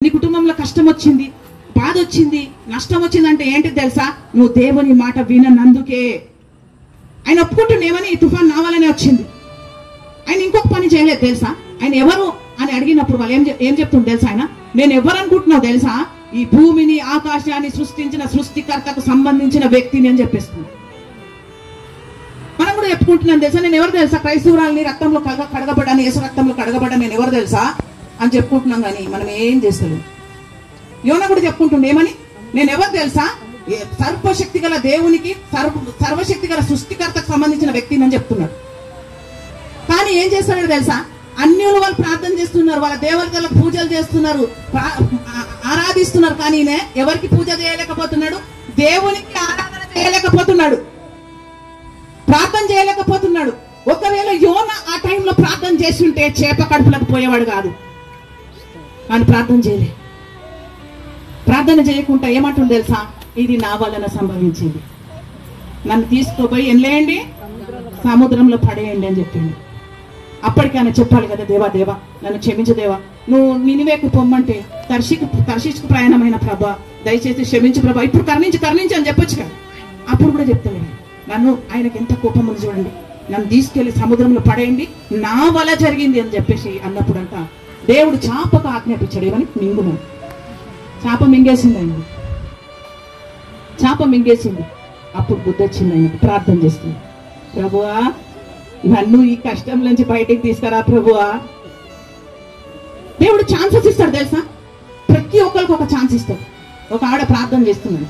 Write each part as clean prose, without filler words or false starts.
నీ కుటుంబంలో కష్టం వచ్చింది, బాధ వచ్చింది, నష్టం వచ్చిందంటే ఏంటి తెలుసా? నువ్వు దేవుని మాట విననందుకే. ఆయన ఒప్పుకుంటుండేమని ఈ తుఫాన్ నా వల్లనే వచ్చింది. ఆయన ఇంకొక పని చేయలేదు తెలుసా? ఆయన ఎవరు అని అడిగినప్పుడు వాళ్ళు ఏం చెప్తుంది తెలుసా? ఆయన నేను ఎవరు అనుకుంటున్నావు తెలుసా? ఈ భూమిని ఆకాశాన్ని సృష్టించిన సృష్టికర్తకు సంబంధించిన వ్యక్తిని అని చెప్పేస్తుంది. మనం కూడా చెప్పుకుంటున్నాను తెలుసా? నేను ఎవరు తెలుసా? క్రైస్తవురాలని, రక్తంలో కడగబడ్డాను, యేసు రక్తంలో కడగబడ్డాను, నేను ఎవరు తెలుసా అని చెప్పుకుంటున్నాం. కానీ మనం ఏం చేస్తలేం. యోనా కూడా చెప్పుకుంటుండే ఏమని? నేను ఎవరు తెలుసా? సర్వశక్తి గల దేవునికి, సర్వశక్తి గల సృష్టికర్తకు సంబంధించిన వ్యక్తిని అని చెప్తున్నాడు. కానీ ఏం చేస్తాడో తెలుసా? అన్యులు వాళ్ళు ప్రార్థన చేస్తున్నారు, వాళ్ళ దేవతలకు పూజలు చేస్తున్నారు, ఆరాధిస్తున్నారు. కానీ ఎవరికి పూజ చేయలేకపోతున్నాడు? దేవునికి ఆరాధన చేయలేకపోతున్నాడు, ప్రార్థన చేయలేకపోతున్నాడు. ఒకవేళ యోనా ఆ టైంలో ప్రార్థన చేస్తుంటే చేప కడుపులకు పోయేవాడు కాదు. కానీ ప్రార్థన చేయలే. ప్రార్థన చేయకుండా ఏమంటుంది తెలుసా? ఇది నా వలన సంభవించింది, నన్ను తీసుకుపోయి ఎన్లేయండి, సముద్రంలో పడేయండి అని చెప్పింది. అప్పటికైనా చెప్పాలి కదా, దేవా దేవా నన్ను క్షమించు దేవా, నువ్వు నినివేకు పొమ్మంటే తర్షీషుకు ప్రయాణమైన ప్రభా దయచేసి క్షమించు ప్రభా, ఇప్పుడు కరుణించి అని చెప్పొచ్చు కదా. అప్పుడు కూడా చెప్తాడు. నన్ను, ఆయనకి ఎంత కోపం ఉంది చూడండి, నన్ను తీసుకెళ్లి సముద్రంలో పడేయండి, నా వల్ల జరిగింది అని చెప్పేసి అన్నప్పుడంట దేవుడు చాపకు ఆజ్ఞాపించాడు. ఏమని? మింగుమని. చాప మింగేసింది ఆయన, చాప మింగేసింది. అప్పుడు బుద్ధి వచ్చింది ఆయనకు, ప్రార్థన చేస్తుంది. ప్రభువా నన్ను ఈ కష్టం నుంచి బయటికి తీసుకురా ప్రభువా. దేవుడు ఛాన్సెస్ ఇస్తాడు తెలుసా? ప్రతి ఒక్కరికి ఒక ఛాన్స్ ఇస్తాడు. ఒక ఆవిడ ప్రార్థన చేస్తున్నాడు.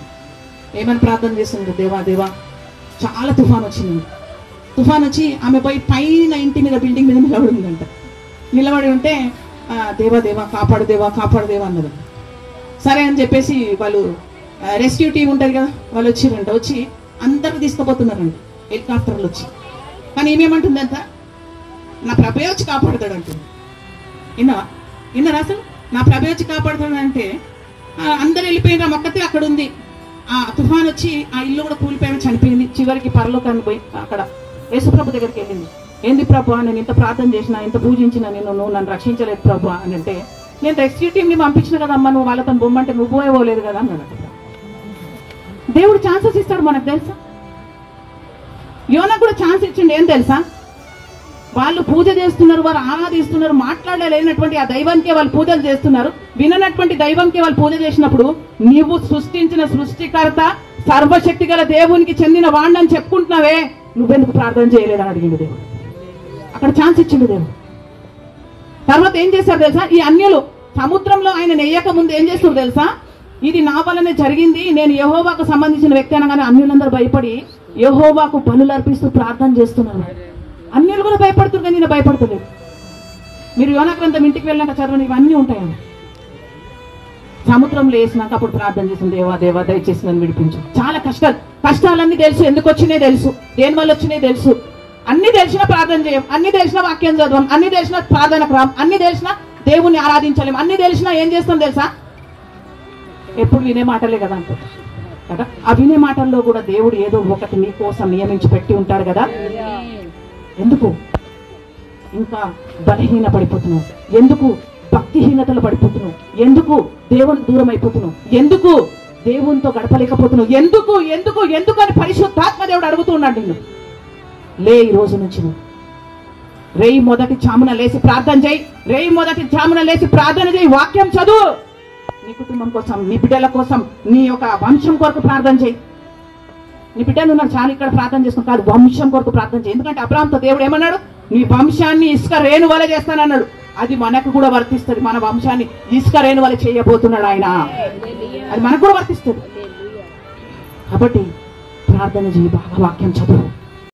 ఏమని ప్రార్థన చేస్తున్నాడు? దేవా దేవా చాలా తుఫాన్ వచ్చింది. తుఫాన్ వచ్చి ఆమె పోయి పైన ఇంటి మీద, బిల్డింగ్ మీద నిలబడి ఉందంట. నిలబడి ఉంటే దేవా దేవా కాపాడు దేవా అన్నది. సరే అని చెప్పేసి వాళ్ళు రెస్క్యూ టీం ఉంటుంది కదా, వాళ్ళు వచ్చిరంట. వచ్చి అందరికి తీసుకుపోతున్నారంట హెలికాప్టర్లు వచ్చి. కానీ ఏమేమంటుందంట? నా ప్రభే వచ్చి కాపాడుతాడు అంటుంది. విన్నారా అసలు? నా ప్రభే వచ్చి కాపాడుతాడు అంటే అందరు వెళ్ళిపోయిన మొక్కతే అక్కడ ఉంది. ఆ తుఫాన్ వచ్చి ఆ ఇల్లు కూడా కూలిపోయి చనిపోయింది. చివరికి పరలోకానికి పోయి అక్కడ యేసుప్రభు దగ్గరికి వెళ్ళింది. ఏంది ప్రభు, నేను ఇంత ప్రార్థన చేసినా, ఇంత పూజించినా, నువ్వు నన్ను రక్షించలేదు ప్రభు అని అంటే, నేను రెస్క్యూ టీంని పంపించిన కదమ్మా, నువ్వు వాళ్ళతో బొమ్మంటే నువ్వు పోలేదు కదా అన్నాడు. దేవుడు ఛాన్సెస్ ఇస్తాడు మనకు తెలుసా? యోనా కూడా ఛాన్స్ ఇచ్చిండు. ఏం తెలుసా? వాళ్ళు పూజ చేస్తున్నారు, వారు ఆరాధిస్తున్నారు, మాట్లాడలేనటువంటి ఆ దైవానికే వాళ్ళు పూజలు చేస్తున్నారు, విననటువంటి దైవంకే వాళ్ళు పూజ చేసినప్పుడు నీవు సృష్టించిన సృష్టికర్త సర్వశక్తి గల దేవునికి చెందిన వాణ్ణని చెప్పుకుంటున్నావే, నువ్వెందుకు ప్రార్థన చేయలేదని అడిగిండు దేవుడు. అక్కడ ఛాన్స్ ఇచ్చిండు దేవుడు. తర్వాత ఏం చేశారు తెలుసా? ఈ అన్యులు సముద్రంలో ఆయన నెయ్యక ముందు ఏం చేస్తారు తెలుసా? ఇది నా వల్లనే జరిగింది, నేను యెహోవాకు సంబంధించిన వ్యక్తి అనగానే అన్యులందరూ భయపడి యెహోవాకు బలులు అర్పిస్తూ ప్రార్థన చేస్తున్నారు. అన్యులు కూడా భయపడుతున్నారు, కానీ నేను భయపడతలేదు. మీరు యోనా గ్రంథం ఇంటికి వెళ్ళినాక చదవని, ఇవన్నీ ఉంటాయండి. సముద్రంలో వేసినాక అప్పుడు ప్రార్థన చేసింది, దేవా దేవా దయచేసి నన్ను విడిపించు. చాలా కష్టాలన్నీ తెలుసు, ఎందుకు వచ్చినాయి తెలుసు, దేని వల్ల వచ్చినాయి తెలుసు. అన్ని తెలిసినా ప్రార్థన చేయం, అన్ని తెలిసినా వాక్యం చదవం, అన్ని తెలిసినా ప్రార్థనకు రాం, అన్ని తెలిసినా దేవుణ్ణి ఆరాధించలేం, అన్ని తెలిసినా ఏం చేస్తాం తెలుసా? ఎప్పుడు వినే మాటలే కదా అనుకుంటా కదా. ఆ వినే మాటల్లో కూడా దేవుడు ఏదో ఒకటి నీ కోసం నియమించి పెట్టి ఉంటాడు కదా. ఎందుకు ఇంకా బలహీన పడిపోతున్నావు? ఎందుకు భక్తిహీనతలు పడిపోతున్నావు? ఎందుకు దేవుని దూరం అయిపోతున్నావు? ఎందుకు దేవునితో గడపలేకపోతున్నావు? ఎందుకు ఎందుకు ఎందుకు అని పరిశుద్ధాత్మ దేవుడు అడుగుతున్నాడు నిన్ను. లే, ఈ రోజు నుంచి నువ్వు రేయి మొదటి జామున లేచి ప్రార్థన చేయి, రేయి మొదటి జామున లేచి ప్రార్థన చేయి, వాక్యం చదువు, నీ కుటుంబం కోసం, నీ బిడ్డల కోసం, నీ యొక్క వంశం కొరకు ప్రార్థన చేయి. నీ బిడ్డలు ఉన్నారు చాలా ఇక్కడ ప్రార్థన చేసుకుని కాదు, వంశం కొరకు ప్రార్థన చేయి. ఎందుకంటే అబ్రాహాముతో దేవుడు ఏమన్నాడు? నీ వంశాన్ని ఇసుక రేణు వలె చేస్తానన్నాడు. అది మనకు కూడా వర్తిస్తుంది. మన వంశాన్ని ఇసుక రేణు వలె చేయబోతున్నాడు ఆయన, అది మనకు కూడా వర్తిస్తుంది. కాబట్టి ప్రార్థన చేయి, బాగా వాక్యం చదువు.